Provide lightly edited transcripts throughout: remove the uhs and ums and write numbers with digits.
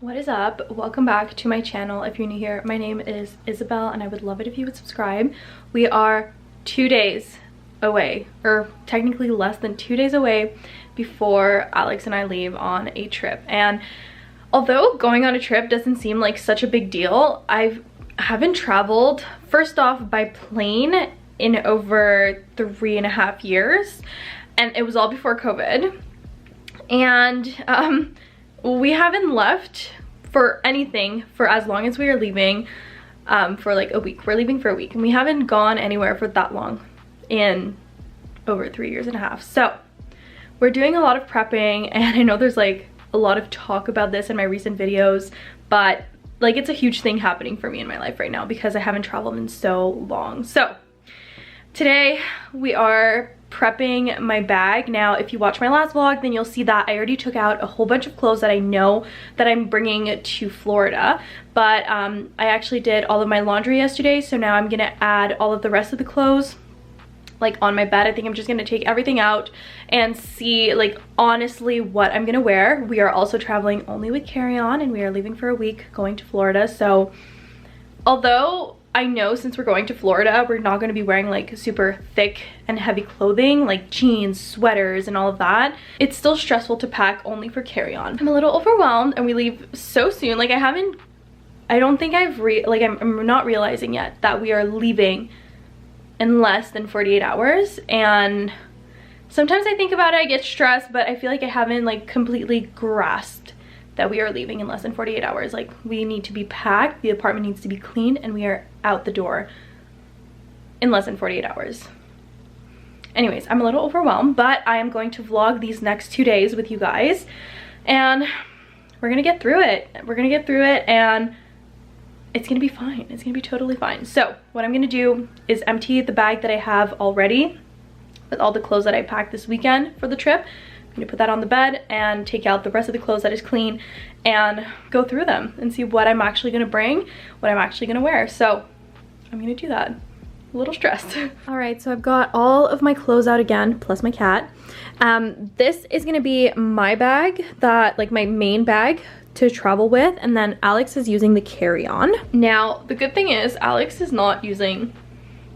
What is up? Welcome back to my channel. If you're new here, my name is Isabel and I would love it if you would subscribe. We are 2 days away, or technically less than 2 days away before Alex and I leave on a trip. And although going on a trip doesn't seem like such a big deal, I haven't traveled, first off, by plane in over 3.5 years, and it was all before COVID. And we haven't left for anything for as long as we are leaving, for like a week. We're leaving for a week and we haven't gone anywhere for that long in over 3.5 years. So we're doing a lot of prepping, and I know there's like a lot of talk about this in my recent videos, but like it's a huge thing happening for me in my life right now because I haven't traveled in so long. So today we are prepping my bag. Now, if you watch my last vlog, then you'll see that I already took out a whole bunch of clothes that I know that I'm bringing to Florida, but I actually did all of my laundry yesterday, so now I'm gonna add all of the rest of the clothes like on my bed. I think I'm just gonna take everything out and see like honestly what I'm gonna wear. We are also traveling only with carry-on and we are leaving for a week going to Florida, so although I know since we're going to Florida, we're not going to be wearing like super thick and heavy clothing like jeans, sweaters, and all of that, it's still stressful to pack only for carry-on. I'm a little overwhelmed and we leave so soon. Like I don't think I'm not realizing yet that we are leaving in less than 48 hours. And sometimes I think about it, I get stressed, but I feel like I haven't like completely grasped that we are leaving in less than 48 hours. Like we need to be packed, the apartment needs to be cleaned, and we are out the door in less than 48 hours. Anyways, I'm a little overwhelmed, but I am going to vlog these next 2 days with you guys, and we're gonna get through it. We're gonna get through it, and it's gonna be fine. It's gonna be totally fine. So what I'm gonna do is empty the bag that I have already with all the clothes that I packed this weekend for the trip. I'm gonna put that on the bed and take out the rest of the clothes that is clean and go through them and see what I'm actually gonna bring, what I'm actually gonna wear. So I'm gonna do that. A little stressed. All right, so I've got all of my clothes out again, plus my cat. This is gonna be my bag, that like my main bag to travel with, and then Alex is using the carry-on. Now, the good thing is Alex is not using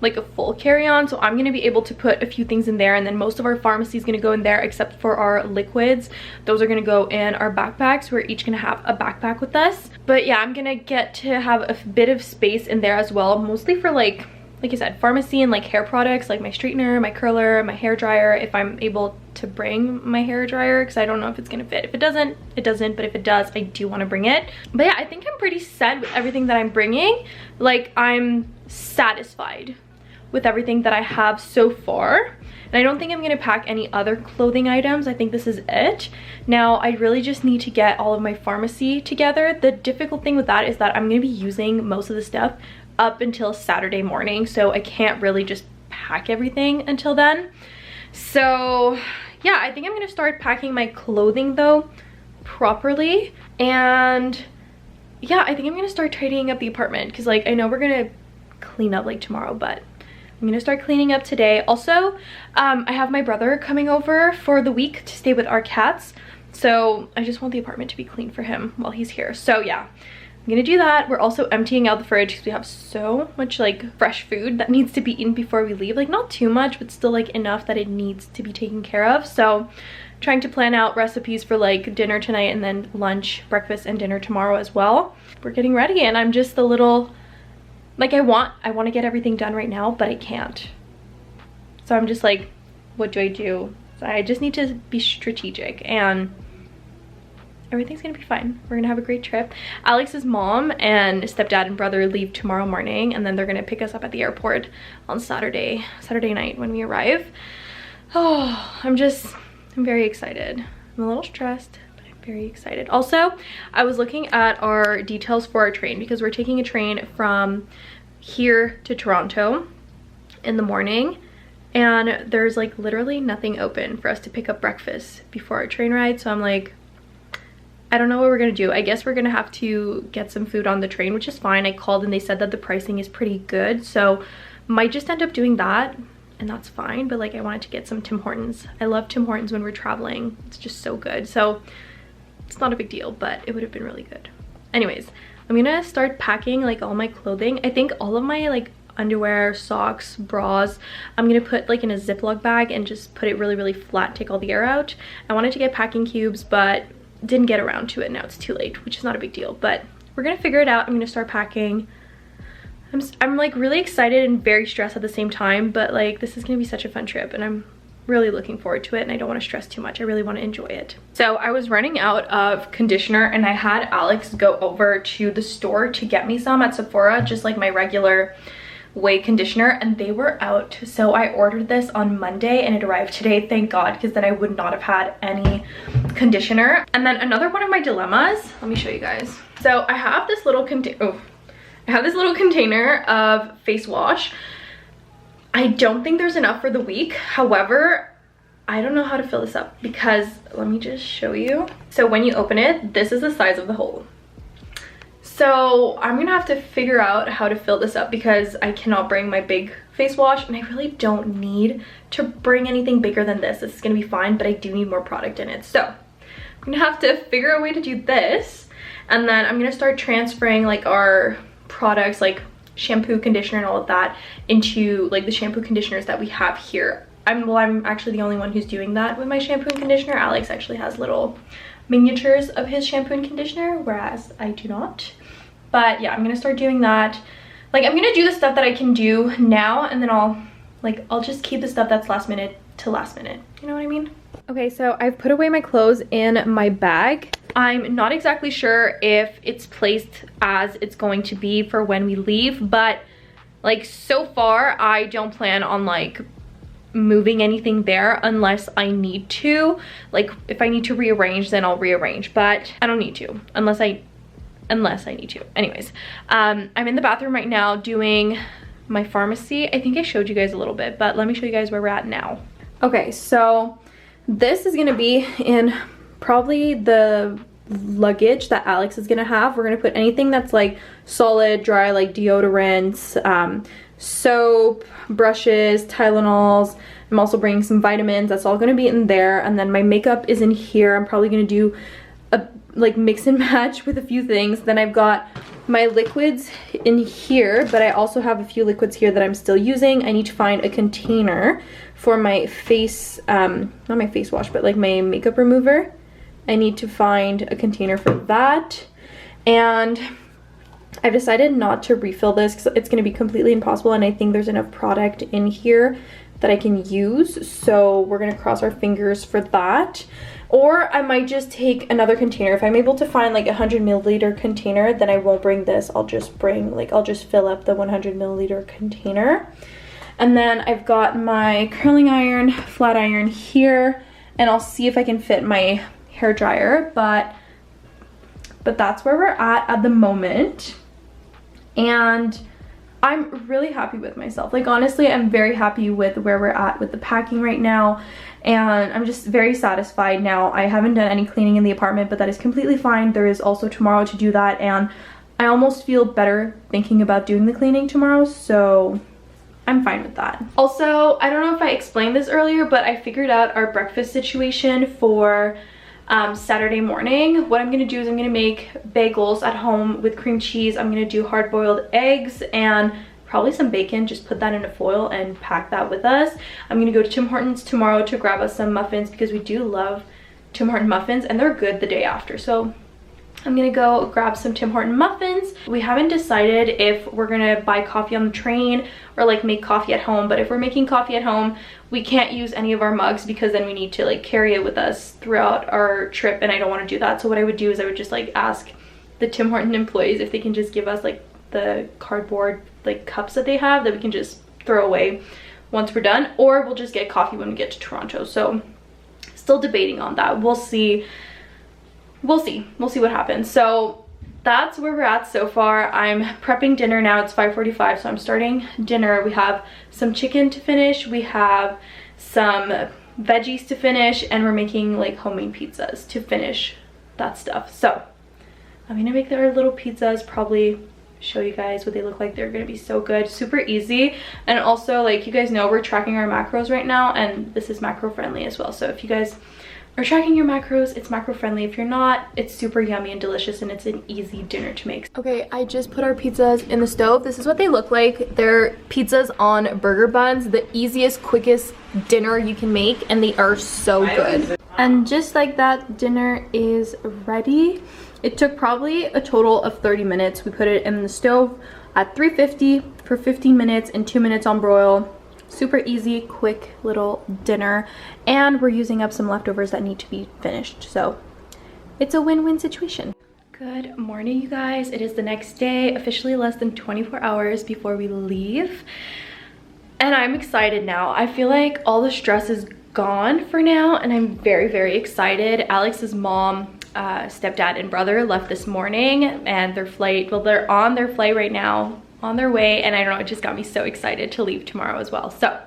like a full carry-on, so I'm gonna be able to put a few things in there, and then most of our pharmacy is gonna go in there except for our liquids. Those are gonna go in our backpacks. We're each gonna have a backpack with us. But yeah, I'm gonna get to have a bit of space in there as well, mostly for like I said, pharmacy and like hair products, like my straightener, my curler, my hair dryer, if I'm able to bring my hair dryer, because I don't know if it's gonna fit. If it doesn't, it doesn't, but if it does, I do want to bring it. But yeah, I think I'm pretty set with everything that I'm bringing. Like I'm satisfied with everything that I have so far, and I don't think I'm gonna pack any other clothing items. I think this is it. Now I really just need to get all of my pharmacy together. The difficult thing with that is that I'm gonna be using most of the stuff up until Saturday morning, so I can't really just pack everything until then. So yeah, I think I'm gonna start packing my clothing though properly, and yeah, I think I'm gonna start tidying up the apartment, because like I know we're gonna clean up like tomorrow, but I'm gonna start cleaning up today. Also, I have my brother coming over for the week to stay with our cats, so I just want the apartment to be clean for him while he's here. So yeah, I'm gonna do that. We're also emptying out the fridge because we have so much like fresh food that needs to be eaten before we leave. Like not too much, but still like enough that it needs to be taken care of. So trying to plan out recipes for like dinner tonight, and then lunch, breakfast, and dinner tomorrow as well. We're getting ready, and I'm just a little like I want to get everything done right now, but I can't. So I'm just like, what do I do? So I just need to be strategic, and everything's gonna be fine. We're gonna have a great trip. Alex's mom and stepdad and brother leave tomorrow morning, and then they're gonna pick us up at the airport on Saturday night when we arrive. Oh, I'm very excited. I'm a little stressed, but I'm very excited. Also, I was looking at our details for our train, because we're taking a train from here to Toronto in the morning, and there's like literally nothing open for us to pick up breakfast before our train ride. So I'm like, I don't know what we're gonna do. I guess we're gonna have to get some food on the train, which is fine. I called and they said that the pricing is pretty good, so might just end up doing that, and that's fine. But like I wanted to get some Tim Hortons. I love Tim Hortons when we're traveling. It's just so good. So it's not a big deal, but it would have been really good. anyways, I'm gonna start packing like all my clothing. I think all of my like underwear, socks, bras, I'm gonna put like in a Ziploc bag and just put it really flat, take all the air out. I wanted to get packing cubes but didn't get around to it. Now it's too late, which is not a big deal, but we're gonna figure it out. I'm gonna start packing. I'm like really excited and very stressed at the same time, but like this is gonna be such a fun trip and I'm really looking forward to it, and I don't want to stress too much. I really want to enjoy it. So I was running out of conditioner and I had Alex go over to the store to get me some at Sephora, just like my regular way conditioner, and they were out. So I ordered this on Monday and it arrived today, thank God, because then I would not have had any conditioner. And then another one of my dilemmas, let me show you guys. So I have this little container of face wash. I don't think there's enough for the week. However, I don't know how to fill this up because let me just show you. So when you open it, this is the size of the hole. So I'm gonna have to figure out how to fill this up because I cannot bring my big face wash, and I really don't need to bring anything bigger than this. This is gonna be fine, but I do need more product in it. So I'm gonna have to figure out a way to do this, and then I'm gonna start transferring like our products, like shampoo, conditioner, and all of that into like the shampoo conditioners that we have here. I'm actually the only one who's doing that with my shampoo and conditioner. Alex actually has little miniatures of his shampoo and conditioner, whereas I do not. But yeah, I'm gonna start doing that. Like I'm gonna do the stuff that I can do now, and then I'll just keep the stuff that's last minute to last minute. You know what I mean? Okay, so I've put away my clothes in my bag. I'm not exactly sure if it's placed as it's going to be for when we leave, but like so far I don't plan on like moving anything there unless I need to. Like if I need to rearrange, then I'll rearrange, but I don't need to unless I need to. Anyways, I'm in the bathroom right now doing my pharmacy. I think I showed you guys a little bit, but let me show you guys where we're at now. Okay, so this is gonna be in probably the luggage that Alex is gonna have. We're gonna put anything that's like solid, dry, like deodorants, soap, brushes, Tylenols. I'm also bringing some vitamins. That's all gonna be in there. And then my makeup is in here. I'm probably gonna do a like mix and match with a few things. Then I've got my liquids in here, but I also have a few liquids here that I'm still using. I need to find a container for my face, not my face wash, but like my makeup remover. I need to find a container for that. And I've decided not to refill this because it's going to be completely impossible, and I think there's enough product in here that I can use. So we're going to cross our fingers for that. Or I might just take another container. If I'm able to find like a 100 milliliter container, then I won't bring this. I'll just fill up the 100 milliliter container. And then I've got my curling iron, flat iron here, and I'll see if I can fit my hair dryer, but that's where we're at the moment. And I'm really happy with myself. Like honestly, I'm very happy with where we're at with the packing right now, and I'm just very satisfied now. I haven't done any cleaning in the apartment, but that is completely fine. There is also tomorrow to do that, and I almost feel better thinking about doing the cleaning tomorrow, so I'm fine with that. Also, I don't know if I explained this earlier, but I figured out our breakfast situation for Saturday morning. What I'm gonna do is I'm gonna make bagels at home with cream cheese. I'm gonna do hard-boiled eggs and probably some bacon. Just put that in a foil and pack that with us. I'm gonna go to Tim Hortons tomorrow to grab us some muffins because we do love Tim Horton muffins and they're good the day after. So I'm gonna go grab some Tim Horton muffins. We haven't decided if we're gonna buy coffee on the train or like make coffee at home, but if we're making coffee at home, we can't use any of our mugs because then we need to like carry it with us throughout our trip, and I don't want to do that. So what I would do is I would just like ask the Tim Horton employees if they can just give us like the cardboard like cups that they have that we can just throw away once we're done, or we'll just get coffee when we get to Toronto. So still debating on that. We'll see what happens. So that's where we're at so far. I'm prepping dinner now. It's 5:45, so I'm starting dinner. We have some chicken to finish, we have some veggies to finish, and we're making like homemade pizzas to finish that stuff. So I'm gonna make our little pizzas, probably show you guys what they look like. They're gonna be so good, super easy. And also, like you guys know, we're tracking our macros right now, and this is macro friendly as well. So if you guys are tracking your macros. It's macro friendly. If you're not, it's super yummy and delicious, and it's an easy dinner to make. Okay, I just put our pizzas in the stove. This is what they look like. They're pizzas on burger buns, the easiest, quickest dinner you can make, and they are so good. And just like that, dinner is ready. It took probably a total of 30 minutes. We put it in the stove at 350 for 15 minutes and 2 minutes on broil. Super easy, quick little dinner. And we're using up some leftovers that need to be finished. So it's a win-win situation. Good morning, you guys. It is the next day, officially less than 24 hours before we leave. And I'm excited now. I feel like all the stress is gone for now, and I'm very, very excited. Alex's mom, stepdad, and brother left this morning, and their flight, well, they're on their flight right now, on their way, and I don't know, it just got me so excited to leave tomorrow as well. So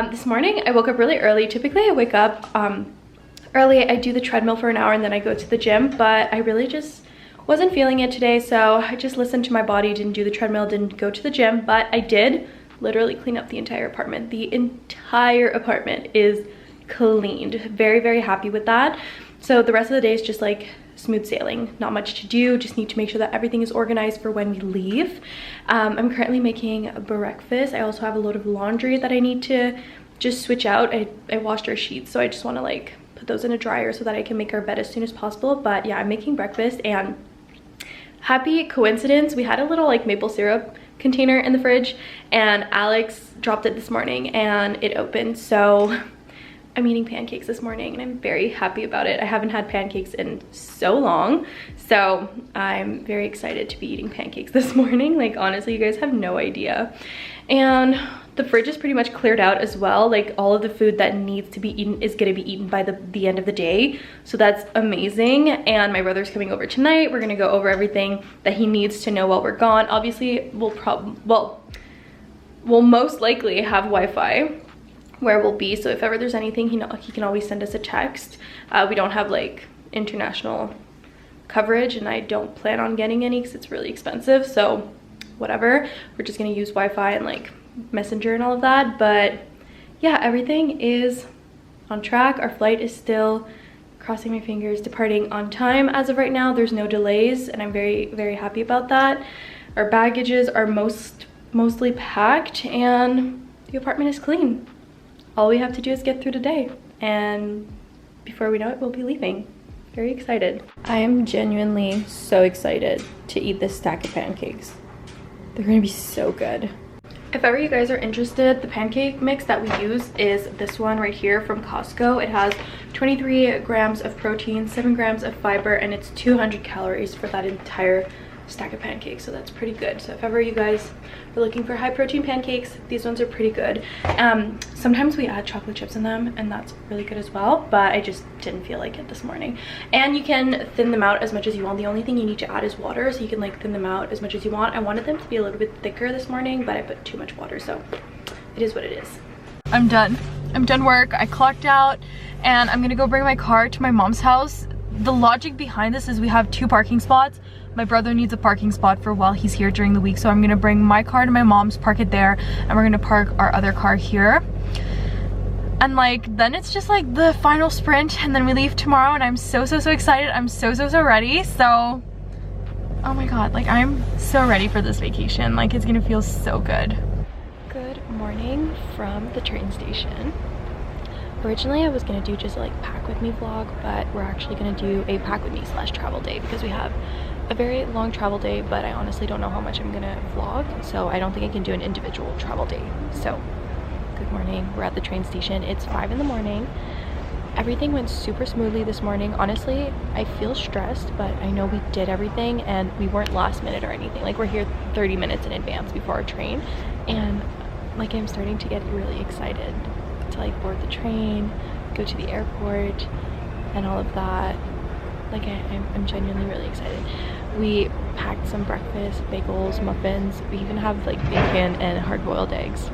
this morning I woke up really early. Typically I wake up early, I do the treadmill for an hour, and then I go to the gym, but I really just wasn't feeling it today, so I just listened to my body, didn't do the treadmill, didn't go to the gym, but I did literally clean up the entire apartment. The entire apartment is cleaned. Very, very happy with that. So the rest of the day is just like smooth sailing. Not much to do, just need to make sure that everything is organized for when we leave. I'm currently making breakfast. I also have a load of laundry that I need to just switch out. I washed our sheets, so I just want to like put those in a dryer so that I can make our bed as soon as possible. But yeah, I'm making breakfast, and happy coincidence, we had a little like maple syrup container in the fridge, and Alex dropped it this morning and it opened. So I'm eating pancakes this morning, and I'm very happy about it. I haven't had pancakes in so long, so I'm very excited to be eating pancakes this morning. Like, honestly, you guys have no idea. And the fridge is pretty much cleared out as well. Like, all of the food that needs to be eaten is going to be eaten by the end of the day, so that's amazing. And my brother's coming over tonight. We're going to go over everything that he needs to know while we're gone. Obviously, we'll most likely have Wi-Fi where we'll be, so if ever there's anything, he can always send us a text. We don't have like international coverage, and I don't plan on getting any because it's really expensive, so whatever, we're just gonna use Wi-Fi and like Messenger and all of that. But yeah, everything is on track. Our flight is still, crossing my fingers, departing on time as of right now. There's no delays, and I'm very, very happy about that. Our baggages are mostly packed, and the apartment is clean. All we have to do is get through today, and before we know it, we'll be leaving. Very excited. I am genuinely so excited to eat this stack of pancakes. They're gonna be so good. If ever you guys are interested, the pancake mix that we use is this one right here from Costco. It has 23 grams of protein, 7 grams of fiber, and it's 200 calories for that entire stack of pancakes, so that's pretty good. So if ever you guys are looking for high protein pancakes, these ones are pretty good. Sometimes we add chocolate chips in them, and that's really good as well, but I just didn't feel like it this morning. And you can thin them out as much as you want. The only thing you need to add is water, so you can like thin them out as much as you want. I wanted them to be a little bit thicker this morning, but I put too much water, so it is what it is. I'm done work. I clocked out, and I'm gonna go bring my car to my mom's house. The logic behind this is we have 2 parking spots. My brother needs a parking spot for while he's here during the week, so I'm gonna bring my car to my mom's, park it there, and we're gonna park our other car here. And like, then it's just like the final sprint, and then we leave tomorrow, and I'm so excited. I'm so ready. So, oh my god, like I'm so ready for this vacation. Like, it's gonna feel so good. Good morning from the train station. Originally I was gonna do just like pack with me vlog, but we're actually gonna do a pack with me / travel day because we have a very long travel day, but I honestly don't know how much I'm gonna vlog, so I don't think I can do an individual travel day. So good morning, we're at the train station. It's 5 in the morning. Everything went super smoothly this morning. Honestly, I feel stressed, but I know we did everything, and we weren't last minute or anything. Like, we're here 30 minutes in advance before our train, and like I'm starting to get really excited to like board the train, go to the airport, and all of that. Like, I'm genuinely really excited. We packed some breakfast, bagels, muffins. We even have like bacon and hard-boiled eggs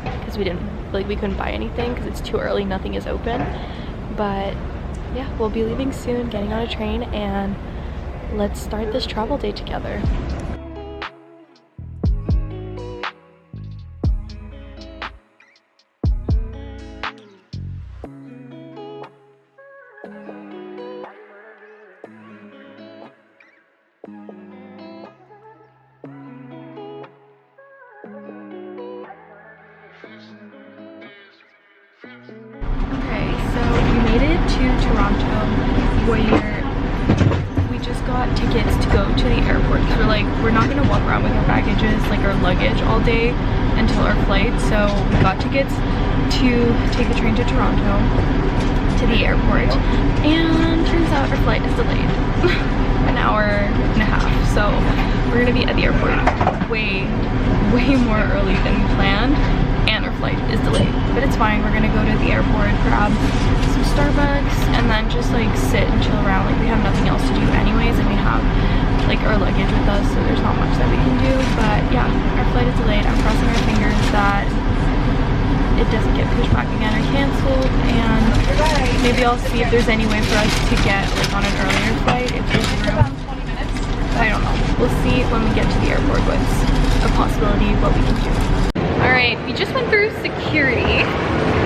because we couldn't buy anything because it's too early, nothing is open. But yeah, we'll be leaving soon, getting on a train, and let's start this travel day together. Okay, so we made it to Toronto where we just got tickets to go to the airport because we're like, we're not gonna walk around with our baggages, like our luggage all day until our flight. So we got tickets to take the train to Toronto to the airport, and turns out our flight is delayed an hour and a half. So we're gonna be at the airport way more early than we planned, and our flight is delayed, but it's fine. We're gonna go to the airport, grab some Starbucks, and then just like sit and chill around. Like we have nothing else to do anyways, and we have like our luggage with us, so there's not much that we can do. But yeah, our flight is delayed. I'm crossing our fingers that it doesn't get pushed back again or canceled, and maybe I'll see if there's any way for us to get like on an earlier flight if there's room. I don't know. We'll see when we get to the airport what's a possibility, what we can do. Alright, we just went through security.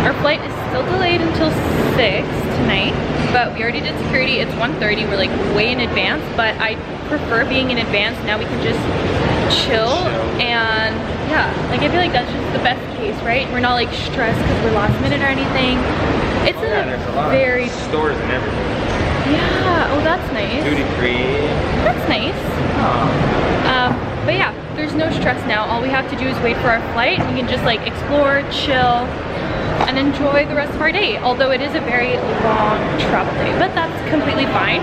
Our flight is still delayed until 6 tonight, but we already did security. It's 1:30. We're like way in advance, but I prefer being in advance. Now we can just chill, and yeah, like I feel like that's just the best case, right? We're not like stressed because we're last minute or anything. It's there's a lot very of stores and everything. Yeah, oh that's nice. Duty free. That's nice. But yeah, there's no stress now. All we have to do is wait for our flight. We can just like explore, chill, and enjoy the rest of our day. Although it is a very long travel day, but that's completely fine.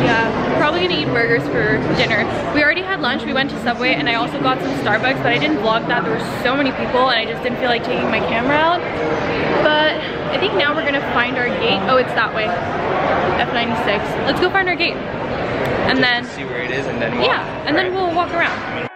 Yeah, probably gonna eat burgers for dinner. We already had lunch. We went to Subway, and I also got some Starbucks, but I didn't vlog that. There were so many people, and I just didn't feel like taking my camera out. But I think now we're gonna find our gate. Oh, it's that way. F96. Let's go find our gate. And just then see where it is, and then walk. Yeah, and then we'll walk around.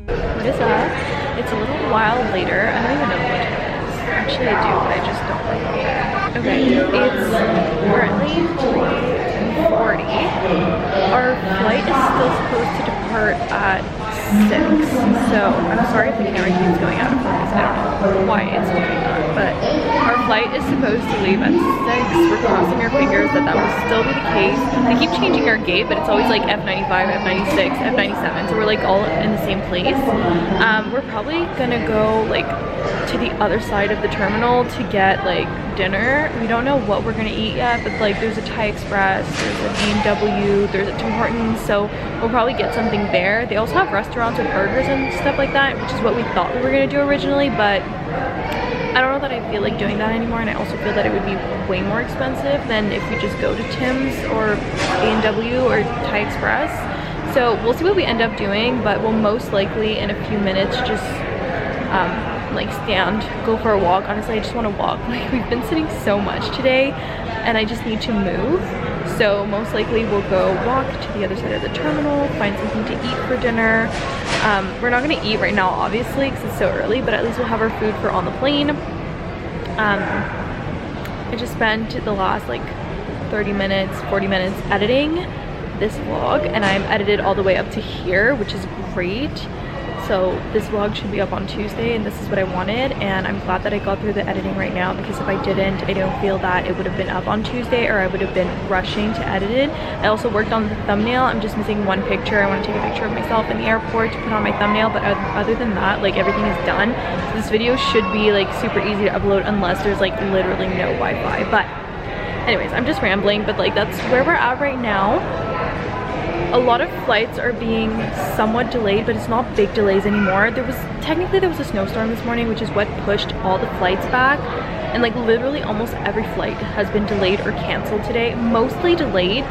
What is up? It's a little while later. I don't even know what it is. Actually I do, but I just don't remember. Okay, it's currently 3:40. Our flight is still supposed to depart at 6. So I'm sorry if the camera keeps going out of focus. I don't know why it's doing that, but our flight is supposed to leave at 6. We're crossing our fingers that that will still be the case. They keep changing our gate, but it's always like F95, F96, F97, so we're like all in the same place. We're probably gonna go like to the other side of the terminal to get like dinner. We don't know what we're gonna eat yet, but like there's a Thai Express, there's a B&W, there's a Tim Hortons, so we'll probably get something there. They also have restaurants with burgers and stuff like that, which is what we thought we were gonna do originally, but I don't know that I feel like doing that anymore, and I also feel that it would be way more expensive than if we just go to Tim's or B&W or Thai Express. So we'll see what we end up doing, but we'll most likely in a few minutes just like go for a walk. Honestly, I just want to walk. Like we've been sitting so much today and I just need to move. So most likely we'll go walk to the other side of the terminal, find something to eat for dinner. We're not going to eat right now obviously because it's so early, but at least we'll have our food for on the plane. I just spent the last like 30 minutes, 40 minutes editing this vlog, and I'm edited all the way up to here, which is great. So this vlog should be up on Tuesday, and this is what I wanted, and I'm glad that I got through the editing right now, because if I didn't, I don't feel that it would have been up on Tuesday, or I would have been rushing to edit it. I also worked on the thumbnail. I'm just missing one picture. I want to take a picture of myself in the airport to put on my thumbnail, but other than that, like everything is done. So this video should be like super easy to upload unless there's like literally no Wi-Fi. But anyways, I'm just rambling, but like that's where we're at right now. A lot of flights are being somewhat delayed, but it's not big delays anymore. There was a snowstorm this morning, which is what pushed all the flights back, and like literally almost every flight has been delayed or canceled today. Mostly delayed,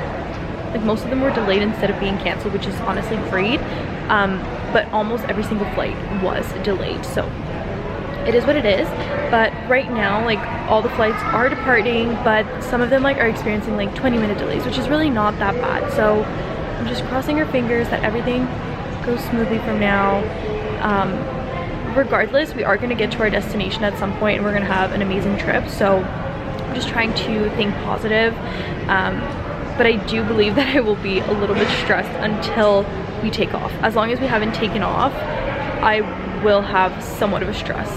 like most of them were delayed instead of being canceled, which is honestly great. But almost every single flight was delayed, so it is what it is. But right now, like all the flights are departing, but some of them like are experiencing like 20-minute delays, which is really not that bad. So I'm just crossing our fingers that everything goes smoothly from now. Regardless, we are going to get to our destination at some point, and we're going to have an amazing trip. So I'm just trying to think positive. But I do believe that I will be a little bit stressed until we take off. As long as we haven't taken off, I will have somewhat of a stress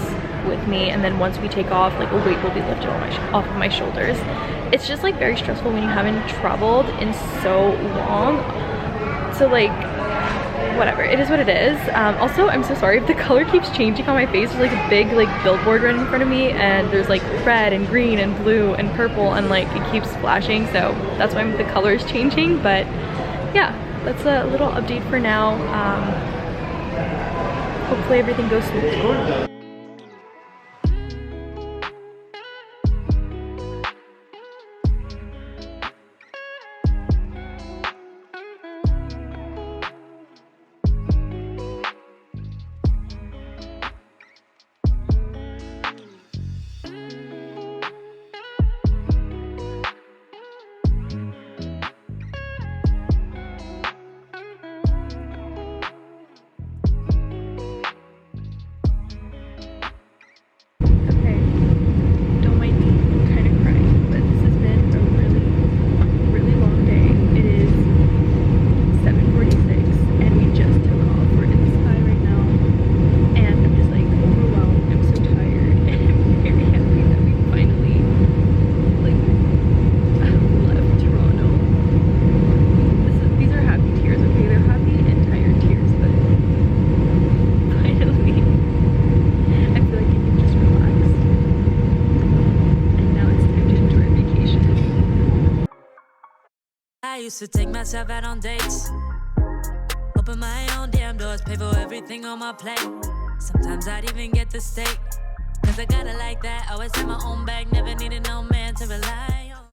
with me, and then once we take off, like a weight will be lifted off of my shoulders. It's just like very stressful when you haven't traveled in so long. So like, whatever, it is what it is. Also, I'm so sorry if the color keeps changing on my face. There's like a big like billboard right in front of me, and there's like red and green and blue and purple, and like it keeps flashing, so that's why the color is changing. But yeah, that's a little update for now. Hopefully everything goes smoothly. I used to take myself out on dates, open my own damn doors, pay for everything on my plate. Sometimes I'd even get the steak, cause I got it like that. Always had my own bag, never needed no man to rely.